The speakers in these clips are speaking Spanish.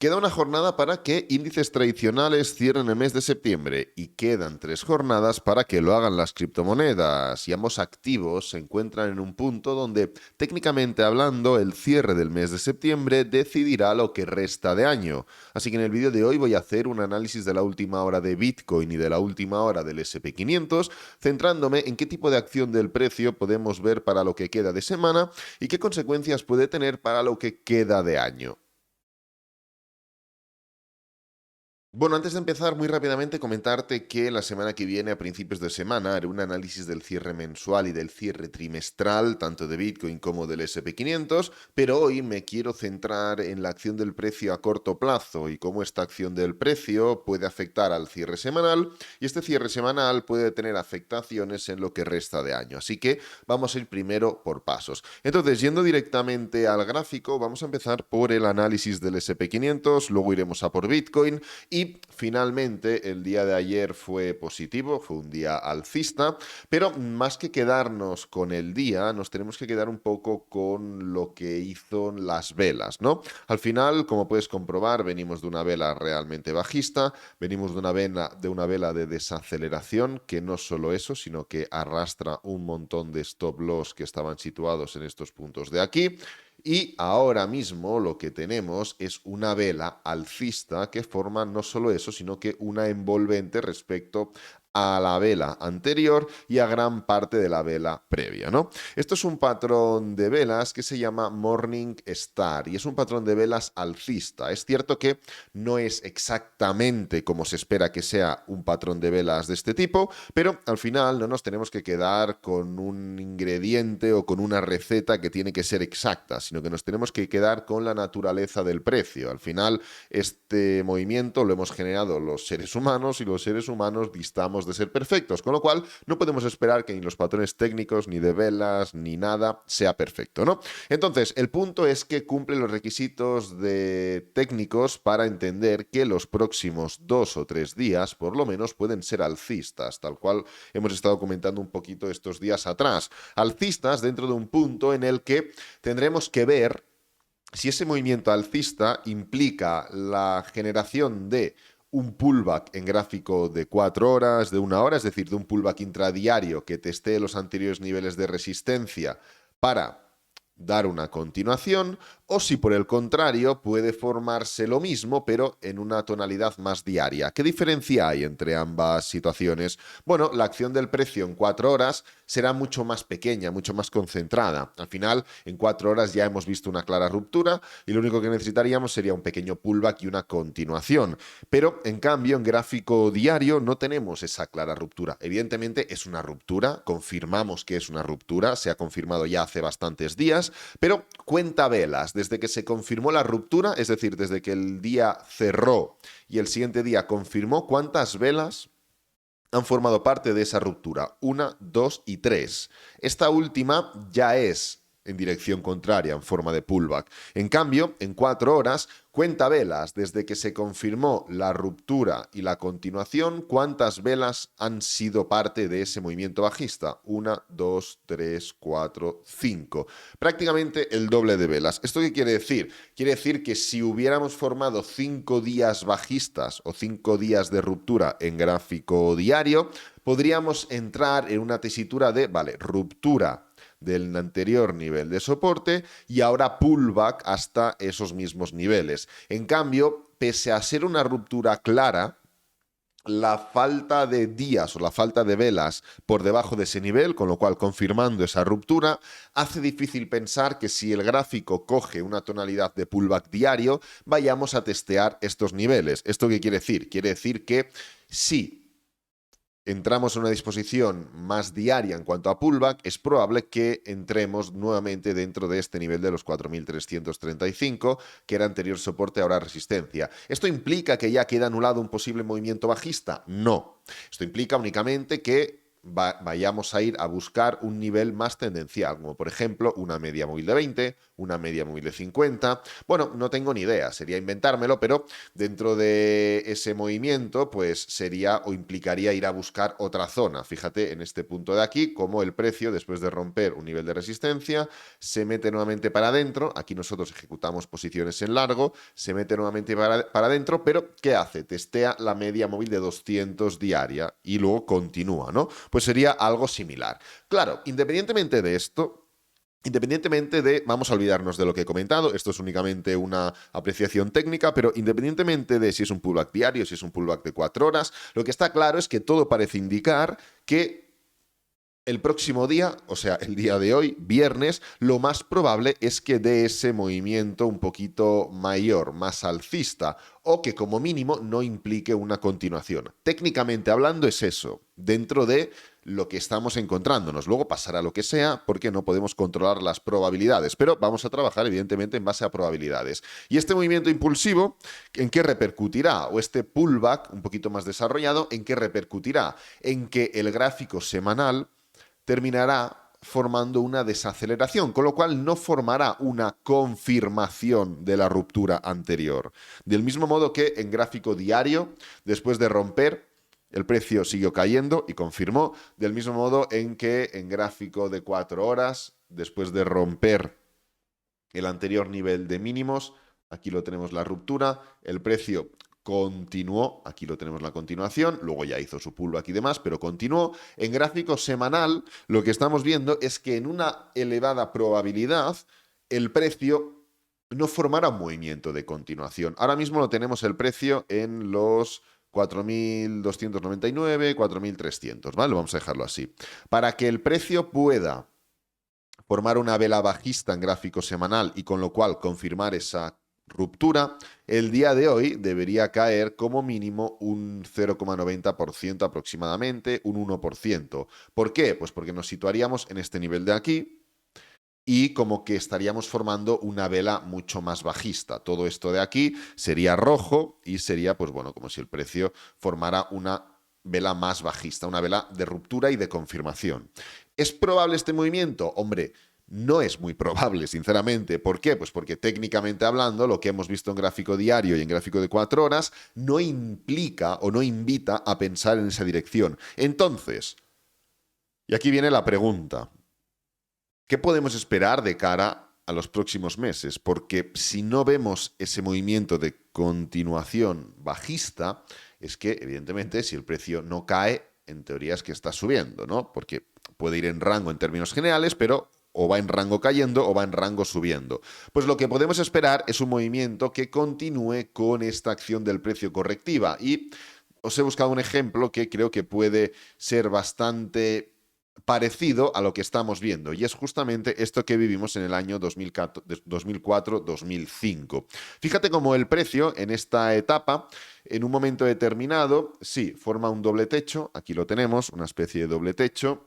Queda una jornada para que índices tradicionales cierren el mes de septiembre y quedan 3 jornadas para que lo hagan las criptomonedas. Y ambos activos se encuentran en un punto donde, técnicamente hablando, el cierre del mes de septiembre decidirá lo que resta de año. Así que en el vídeo de hoy voy a hacer un análisis de la última hora de Bitcoin y de la última hora del SP500, centrándome en qué tipo de acción del precio podemos ver para lo que queda de semana y qué consecuencias puede tener para lo que queda de año. Bueno, antes de empezar, muy rápidamente comentarte que la semana que viene, a principios de semana, haré un análisis del cierre mensual y del cierre trimestral, tanto de Bitcoin como del SP500, pero hoy me quiero centrar en la acción del precio a corto plazo y cómo esta acción del precio puede afectar al cierre semanal, y este cierre semanal puede tener afectaciones en lo que resta de año. Así que vamos a ir primero por pasos. Entonces, yendo directamente al gráfico, vamos a empezar por el análisis del SP500, luego iremos a por Bitcoin. Y finalmente el día de ayer fue positivo, fue un día alcista, pero más que quedarnos con el día, nos tenemos que quedar un poco con lo que hizo las velas, ¿no? Al final, como puedes comprobar, venimos de una vela realmente bajista, venimos de una vela de desaceleración, que no solo eso, sino que arrastra un montón de stop loss que estaban situados en estos puntos de aquí. Y ahora mismo lo que tenemos es una vela alcista que forma no solo eso, sino que una envolvente respecto a la vela anterior y a gran parte de la vela previa, ¿no? Esto es un patrón de velas que se llama Morning Star y es un patrón de velas alcista. Es cierto que no es exactamente como se espera que sea un patrón de velas de este tipo, pero al final no nos tenemos que quedar con un ingrediente o con una receta que tiene que ser exacta, sino que nos tenemos que quedar con la naturaleza del precio. Al final, este movimiento lo hemos generado los seres humanos y los seres humanos distamos de ser perfectos, con lo cual no podemos esperar que ni los patrones técnicos, ni de velas, ni nada sea perfecto, ¿no? Entonces, el punto es que cumple los requisitos de técnicos para entender que los próximos 2 o 3 días, por lo menos, pueden ser alcistas, tal cual hemos estado comentando un poquito estos días atrás. Alcistas dentro de un punto en el que tendremos que ver si ese movimiento alcista implica la generación de un pullback en gráfico de 4 horas, de 1 hora, es decir, de un pullback intradiario que testee los anteriores niveles de resistencia para dar una continuación, o si por el contrario puede formarse lo mismo, pero en una tonalidad más diaria. ¿Qué diferencia hay entre ambas situaciones? Bueno, la acción del precio en 4 horas será mucho más pequeña, mucho más concentrada. Al final, en 4 horas ya hemos visto una clara ruptura y lo único que necesitaríamos sería un pequeño pullback y una continuación. Pero, en cambio, en gráfico diario no tenemos esa clara ruptura. Evidentemente es una ruptura, confirmamos que es una ruptura, se ha confirmado ya hace bastantes días, pero cuenta velas, desde que se confirmó la ruptura, es decir, desde que el día cerró y el siguiente día confirmó, ¿cuántas velas han formado parte de esa ruptura? 1, 2 y 3. Esta última ya es en dirección contraria, en forma de pullback. En cambio, en 4 horas, cuenta velas desde que se confirmó la ruptura y la continuación, ¿cuántas velas han sido parte de ese movimiento bajista? 1, 2, 3, 4, 5. Prácticamente el doble de velas. ¿Esto qué quiere decir? Quiere decir que si hubiéramos formado 5 días bajistas o 5 días de ruptura en gráfico diario, podríamos entrar en una tesitura de, vale, ruptura del anterior nivel de soporte y ahora pullback hasta esos mismos niveles. En cambio, pese a ser una ruptura clara, la falta de días o la falta de velas por debajo de ese nivel, con lo cual confirmando esa ruptura, hace difícil pensar que si el gráfico coge una tonalidad de pullback diario, vayamos a testear estos niveles. ¿Esto qué quiere decir? Quiere decir que si entramos en una disposición más diaria en cuanto a pullback, es probable que entremos nuevamente dentro de este nivel de los 4.335, que era anterior soporte, ahora resistencia. ¿Esto implica que ya queda anulado un posible movimiento bajista? No. Esto implica únicamente que vayamos a ir a buscar un nivel más tendencial, como por ejemplo una media móvil de 20, una media móvil de 50. Bueno, no tengo ni idea, sería inventármelo, pero dentro de ese movimiento, pues sería o implicaría ir a buscar otra zona. Fíjate en este punto de aquí, cómo el precio, después de romper un nivel de resistencia, se mete nuevamente para adentro. Aquí nosotros ejecutamos posiciones en largo, se mete nuevamente para adentro, pero ¿qué hace? Testea la media móvil de 200 diaria y luego continúa, ¿no? Pues sería algo similar. Claro, independientemente de esto, independientemente de, vamos a olvidarnos de lo que he comentado, esto es únicamente una apreciación técnica, pero independientemente de si es un pullback diario, si es un pullback de 4 horas, lo que está claro es que todo parece indicar que el próximo día, o sea, el día de hoy, viernes, lo más probable es que dé ese movimiento un poquito mayor, más alcista, o que como mínimo no implique una continuación. Técnicamente hablando es eso, dentro de lo que estamos encontrándonos. Luego pasará lo que sea porque no podemos controlar las probabilidades, pero vamos a trabajar evidentemente en base a probabilidades. Y este movimiento impulsivo, ¿en qué repercutirá? O este pullback un poquito más desarrollado, ¿en qué repercutirá? En que el gráfico semanal terminará formando una desaceleración, con lo cual no formará una confirmación de la ruptura anterior. Del mismo modo que en gráfico diario, después de romper, el precio siguió cayendo y confirmó, del mismo modo en que en gráfico de 4 horas, después de romper el anterior nivel de mínimos, aquí lo tenemos la ruptura, el precio continuó, aquí lo tenemos la continuación, luego ya hizo su pullback y demás, pero continuó. En gráfico semanal, lo que estamos viendo es que en una elevada probabilidad, el precio no formará un movimiento de continuación. Ahora mismo lo tenemos el precio en los 4.299, 4.300, ¿vale? Vamos a dejarlo así. Para que el precio pueda formar una vela bajista en gráfico semanal y con lo cual confirmar esa ruptura, el día de hoy debería caer como mínimo un 0,90% aproximadamente, un 1%. ¿Por qué? Pues porque nos situaríamos en este nivel de aquí y como que estaríamos formando una vela mucho más bajista. Todo esto de aquí sería rojo y sería, pues bueno, como si el precio formara una vela más bajista, una vela de ruptura y de confirmación. ¿Es probable este movimiento? Hombre, no es muy probable, sinceramente. ¿Por qué? Pues porque técnicamente hablando, lo que hemos visto en gráfico diario y en gráfico de 4 horas no implica o no invita a pensar en esa dirección. Entonces, y aquí viene la pregunta, ¿qué podemos esperar de cara a los próximos meses? Porque si no vemos ese movimiento de continuación bajista, es que evidentemente si el precio no cae, en teoría es que está subiendo, ¿no? Porque puede ir en rango en términos generales, pero o va en rango cayendo o va en rango subiendo. Pues lo que podemos esperar es un movimiento que continúe con esta acción del precio correctiva. Y os he buscado un ejemplo que creo que puede ser bastante parecido a lo que estamos viendo, y es justamente esto que vivimos en el año 2004-2005. Fíjate cómo el precio en esta etapa, en un momento determinado, sí, forma un doble techo, aquí lo tenemos, una especie de doble techo,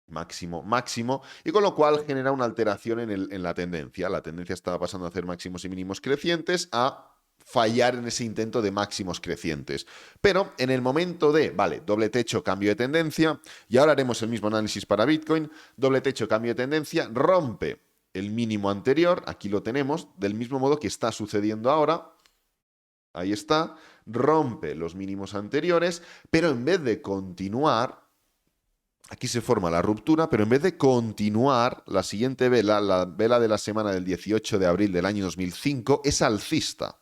máximo, máximo, y con lo cual genera una alteración en la tendencia. La tendencia estaba pasando a hacer máximos y mínimos crecientes a fallar en ese intento de máximos crecientes. Pero en el momento de, vale, doble techo, cambio de tendencia, y ahora haremos el mismo análisis para Bitcoin, doble techo, cambio de tendencia, rompe el mínimo anterior, aquí lo tenemos, del mismo modo que está sucediendo ahora, ahí está, rompe los mínimos anteriores, pero en vez de continuar, aquí se forma la ruptura, pero en vez de continuar, la siguiente vela, la vela de la semana del 18 de abril del año 2005, es alcista,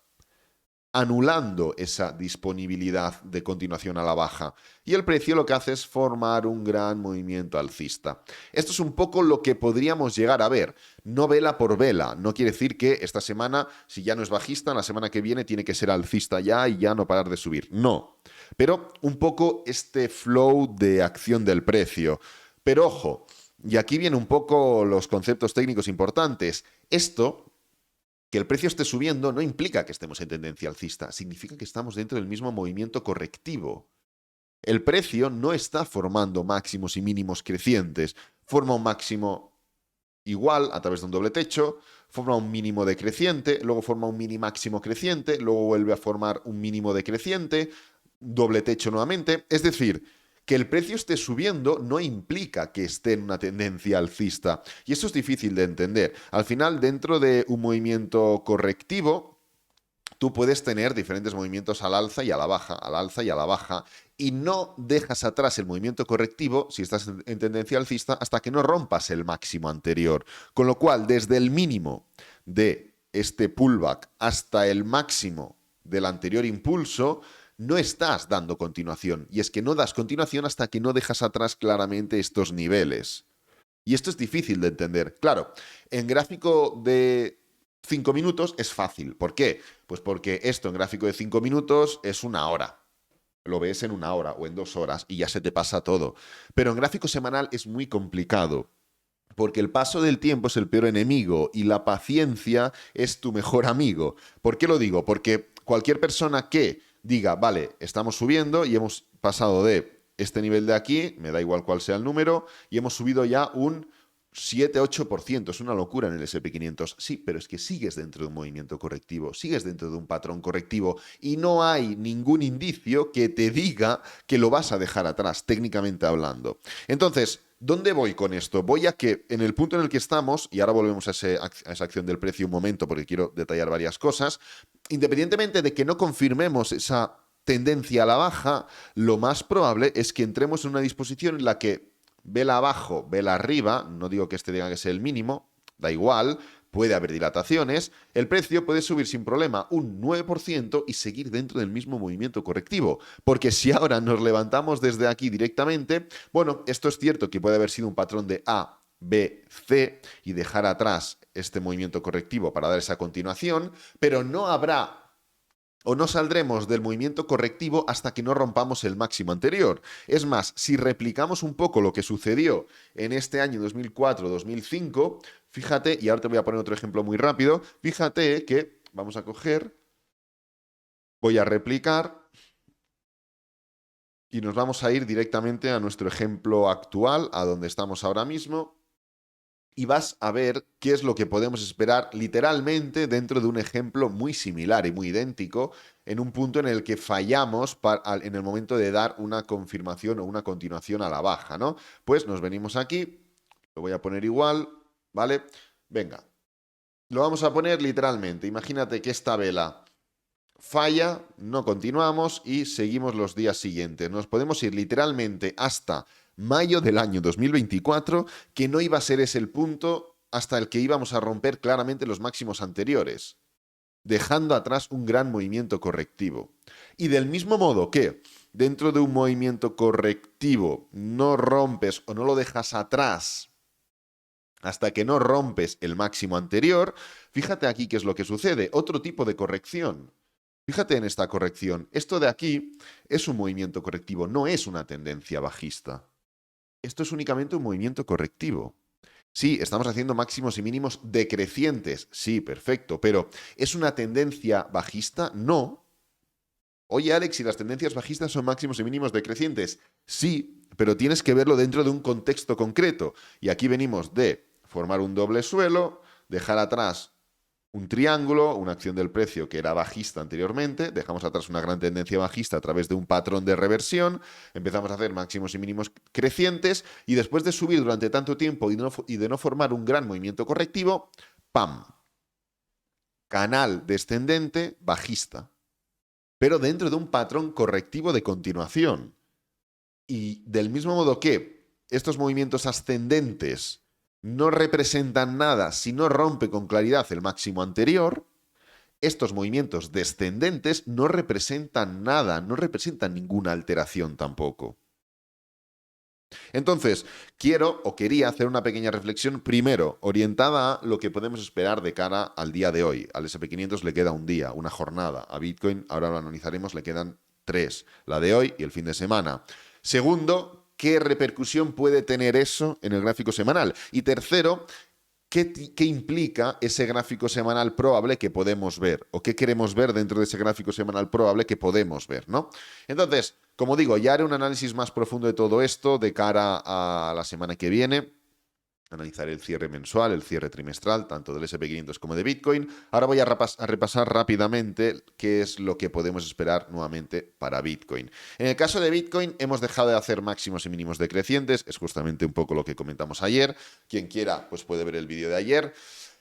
anulando esa disponibilidad de continuación a la baja. Y el precio lo que hace es formar un gran movimiento alcista. Esto es un poco lo que podríamos llegar a ver, no vela por vela. No quiere decir que esta semana, si ya no es bajista, la semana que viene tiene que ser alcista ya y ya no parar de subir. No. Pero un poco este flow de acción del precio. Pero ojo, y aquí vienen un poco los conceptos técnicos importantes. Esto, que el precio esté subiendo, no implica que estemos en tendencia alcista, significa que estamos dentro del mismo movimiento correctivo. El precio no está formando máximos y mínimos crecientes, forma un máximo igual a través de un doble techo, forma un mínimo decreciente, luego forma un mini máximo creciente, luego vuelve a formar un mínimo decreciente, doble techo nuevamente. Es decir, Que el precio esté subiendo no implica que esté en una tendencia alcista. Y eso es difícil de entender. Al final, dentro de un movimiento correctivo, tú puedes tener diferentes movimientos al alza y a la baja, al alza y a la baja, y no dejas atrás el movimiento correctivo, si estás en tendencia alcista, hasta que no rompas el máximo anterior. Con lo cual, desde el mínimo de este pullback hasta el máximo del anterior impulso, no estás dando continuación. Y es que no das continuación hasta que no dejas atrás claramente estos niveles. Y esto es difícil de entender. Claro, en gráfico de 5 minutos es fácil. ¿Por qué? Pues porque esto en gráfico de 5 minutos es una hora. Lo ves en una hora o en 2 horas y ya se te pasa todo. Pero en gráfico semanal es muy complicado. Porque el paso del tiempo es el peor enemigo y la paciencia es tu mejor amigo. ¿Por qué lo digo? Porque cualquier persona que diga, vale, estamos subiendo y hemos pasado de este nivel de aquí, me da igual cuál sea el número, y hemos subido ya un 7-8%, es una locura en el S&P 500. Sí, pero es que sigues dentro de un movimiento correctivo, sigues dentro de un patrón correctivo y no hay ningún indicio que te diga que lo vas a dejar atrás, técnicamente hablando. Entonces, ¿dónde voy con esto? Voy a que en el punto en el que estamos, y ahora volvemos a esa acción del precio un momento porque quiero detallar varias cosas, independientemente de que no confirmemos esa tendencia a la baja, lo más probable es que entremos en una disposición en la que vela abajo, vela arriba, no digo que este tenga que ser el mínimo, da igual, puede haber dilataciones, el precio puede subir sin problema un 9% y seguir dentro del mismo movimiento correctivo. Porque si ahora nos levantamos desde aquí directamente, bueno, esto es cierto que puede haber sido un patrón de A, B, C y dejar atrás este movimiento correctivo para dar esa continuación, pero no habrá o no saldremos del movimiento correctivo hasta que no rompamos el máximo anterior. Es más, si replicamos un poco lo que sucedió en este año 2004-2005, fíjate, y ahora te voy a poner otro ejemplo muy rápido, fíjate que vamos a coger, voy a replicar y nos vamos a ir directamente a nuestro ejemplo actual, a donde estamos ahora mismo. Y vas a ver qué es lo que podemos esperar literalmente dentro de un ejemplo muy similar y muy idéntico, en un punto en el que fallamos en el momento de dar una confirmación o una continuación a la baja, ¿no? Pues nos venimos aquí, lo voy a poner igual, ¿vale? Venga, lo vamos a poner literalmente. Imagínate que esta vela falla, no continuamos y seguimos los días siguientes. Nos podemos ir literalmente hasta mayo del año 2024, que no iba a ser ese el punto hasta el que íbamos a romper claramente los máximos anteriores, dejando atrás un gran movimiento correctivo. Y del mismo modo que dentro de un movimiento correctivo no rompes o no lo dejas atrás hasta que no rompes el máximo anterior, fíjate aquí qué es lo que sucede, otro tipo de corrección. Fíjate en esta corrección, esto de aquí es un movimiento correctivo, no es una tendencia bajista. Esto es únicamente un movimiento correctivo. Sí, estamos haciendo máximos y mínimos decrecientes. Sí, perfecto. Pero ¿es una tendencia bajista? No. Oye, Alex, ¿y las tendencias bajistas son máximos y mínimos decrecientes? Sí, pero tienes que verlo dentro de un contexto concreto. Y aquí venimos de formar un doble suelo, dejar atrás un triángulo, una acción del precio que era bajista anteriormente, dejamos atrás una gran tendencia bajista a través de un patrón de reversión, empezamos a hacer máximos y mínimos crecientes y después de subir durante tanto tiempo y de no formar un gran movimiento correctivo, ¡pam! Canal descendente bajista, pero dentro de un patrón correctivo de continuación. Y del mismo modo que estos movimientos ascendentes no representan nada si no rompe con claridad el máximo anterior, estos movimientos descendentes no representan nada, no representan ninguna alteración tampoco. Entonces, quería hacer una pequeña reflexión, primero, orientada a lo que podemos esperar de cara al día de hoy. Al S&P 500 le queda un día, una jornada. A Bitcoin, ahora lo analizaremos, le quedan 3, la de hoy y el fin de semana. Segundo, ¿qué repercusión puede tener eso en el gráfico semanal? Y tercero, ¿qué implica ese gráfico semanal probable que podemos ver? ¿O qué queremos ver dentro de ese gráfico semanal probable que podemos ver, ¿no? Entonces, como digo, ya haré un análisis más profundo de todo esto de cara a la semana que viene. Analizaré el cierre mensual, el cierre trimestral, tanto del S&P 500 como de Bitcoin. Ahora voy a repasar rápidamente qué es lo que podemos esperar nuevamente para Bitcoin. En el caso de Bitcoin, hemos dejado de hacer máximos y mínimos decrecientes. Es justamente un poco lo que comentamos ayer. Quien quiera, pues puede ver el vídeo de ayer.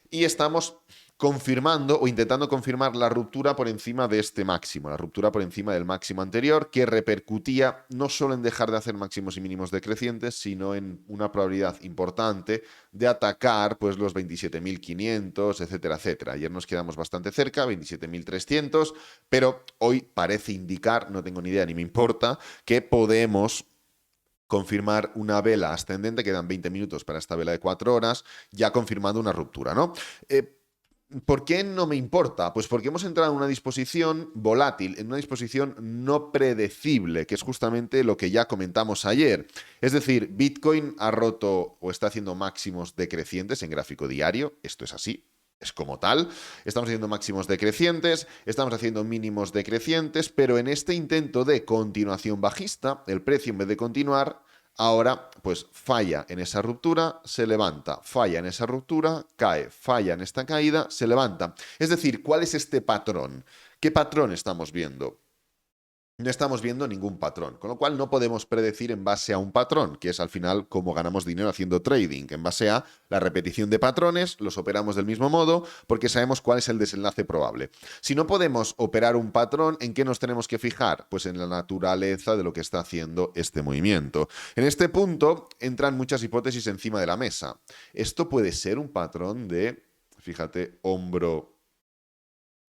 Y estamos confirmando o intentando confirmar la ruptura por encima de este máximo, la ruptura por encima del máximo anterior, que repercutía no solo en dejar de hacer máximos y mínimos decrecientes, sino en una probabilidad importante de atacar pues los 27.500, etcétera, etcétera. Ayer nos quedamos bastante cerca, 27.300, pero hoy parece indicar, no tengo ni idea ni me importa, que podemos confirmar una vela ascendente, quedan 20 minutos para esta vela de 4 horas, ya confirmando una ruptura, ¿no? ¿Por qué no me importa? Pues porque hemos entrado en una disposición volátil, en una disposición no predecible, que es justamente lo que ya comentamos ayer. Es decir, Bitcoin ha roto o está haciendo máximos decrecientes en gráfico diario, esto es así. Es como tal, estamos haciendo máximos decrecientes, estamos haciendo mínimos decrecientes, pero en este intento de continuación bajista, el precio en vez de continuar, ahora pues falla en esa ruptura, se levanta, falla en esa ruptura, cae, falla en esta caída, se levanta. Es decir, ¿cuál es este patrón? ¿Qué patrón estamos viendo? No estamos viendo ningún patrón, con lo cual no podemos predecir en base a un patrón, que es al final cómo ganamos dinero haciendo trading. En base a la repetición de patrones, los operamos del mismo modo porque sabemos cuál es el desenlace probable. Si no podemos operar un patrón, ¿en qué nos tenemos que fijar? Pues en la naturaleza de lo que está haciendo este movimiento. En este punto entran muchas hipótesis encima de la mesa. Esto puede ser un patrón de, fíjate, hombro,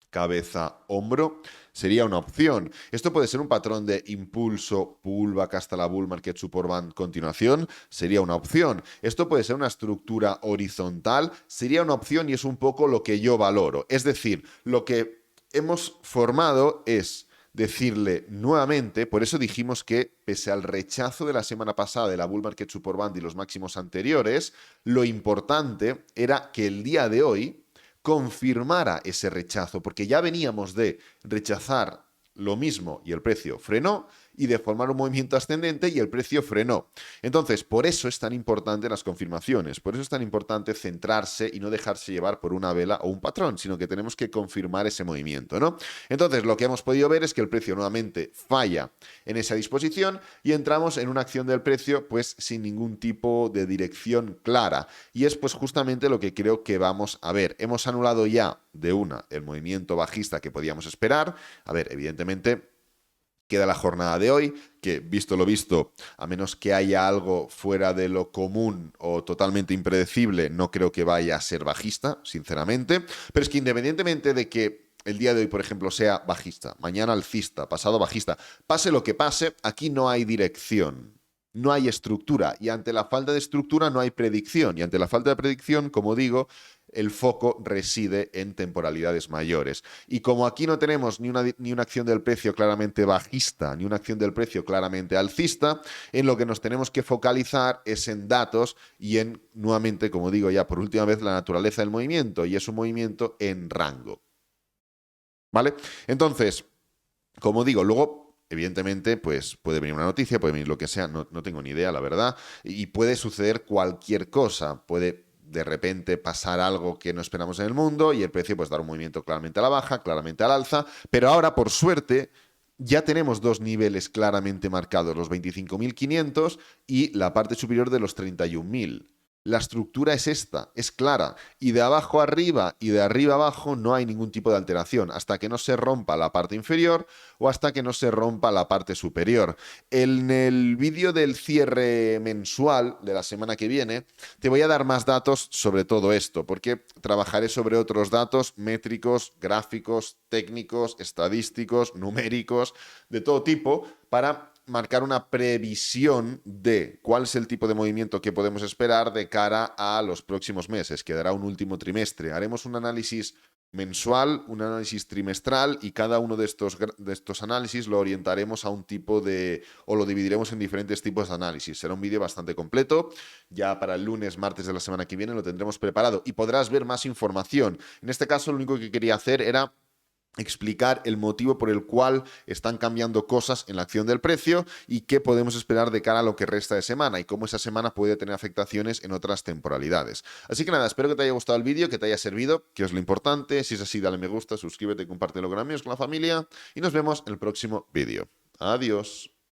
cabeza, hombro, sería una opción. Esto puede ser un patrón de impulso, pullback hasta la bull market support band, continuación, sería una opción. Esto puede ser una estructura horizontal, sería una opción y es un poco lo que yo valoro. Es decir, lo que hemos formado es decirle nuevamente, por eso dijimos que pese al rechazo de la semana pasada de la bull market support band y los máximos anteriores, lo importante era que el día de hoy confirmara ese rechazo, porque ya veníamos de rechazar lo mismo y el precio frenó, y de formar un movimiento ascendente y el precio frenó. Entonces, por eso es tan importante las confirmaciones, por eso es tan importante centrarse y no dejarse llevar por una vela o un patrón, sino que tenemos que confirmar ese movimiento, ¿no? Entonces, lo que hemos podido ver es que el precio nuevamente falla en esa disposición y entramos en una acción del precio pues sin ningún tipo de dirección clara. Y es pues justamente lo que creo que vamos a ver. Hemos anulado ya de una el movimiento bajista que podíamos esperar. A ver, evidentemente queda la jornada de hoy, que visto lo visto, a menos que haya algo fuera de lo común o totalmente impredecible, no creo que vaya a ser bajista, sinceramente. Pero es que independientemente de que el día de hoy, por ejemplo, sea bajista, mañana alcista, pasado bajista, pase lo que pase, aquí no hay dirección. No hay estructura y ante la falta de estructura no hay predicción y ante la falta de predicción, como digo, el foco reside en temporalidades mayores. Y como aquí no tenemos ni una acción del precio claramente bajista, ni una acción del precio claramente alcista, en lo que nos tenemos que focalizar es en datos y en, nuevamente, como digo ya por última vez, la naturaleza del movimiento, y es un movimiento en rango. ¿Vale? Entonces, como digo, luego evidentemente, pues puede venir una noticia, puede venir lo que sea, no tengo ni idea, la verdad, y puede suceder cualquier cosa, puede de repente pasar algo que no esperamos en el mundo y el precio pues dar un movimiento claramente a la baja, claramente al alza, pero ahora por suerte ya tenemos dos niveles claramente marcados, los 25.500 y la parte superior de los 31.000. La estructura es esta, es clara, y de abajo arriba y de arriba abajo no hay ningún tipo de alteración, hasta que no se rompa la parte inferior o hasta que no se rompa la parte superior. En el vídeo del cierre mensual de la semana que viene te voy a dar más datos sobre todo esto, porque trabajaré sobre otros datos métricos, gráficos, técnicos, estadísticos, numéricos, de todo tipo, para marcar una previsión de cuál es el tipo de movimiento que podemos esperar de cara a los próximos meses. Quedará un último trimestre. Haremos un análisis mensual, un análisis trimestral, y cada uno de estos análisis lo orientaremos a un tipo de, o lo dividiremos en diferentes tipos de análisis. Será un vídeo bastante completo. Ya para el lunes, martes de la semana que viene lo tendremos preparado y podrás ver más información. En este caso, lo único que quería hacer era explicar el motivo por el cual están cambiando cosas en la acción del precio y qué podemos esperar de cara a lo que resta de semana y cómo esa semana puede tener afectaciones en otras temporalidades. Así que nada, espero que te haya gustado el vídeo, que te haya servido, que es lo importante. Si es así, dale me gusta, suscríbete, compártelo con amigos, con la familia y nos vemos en el próximo vídeo. Adiós.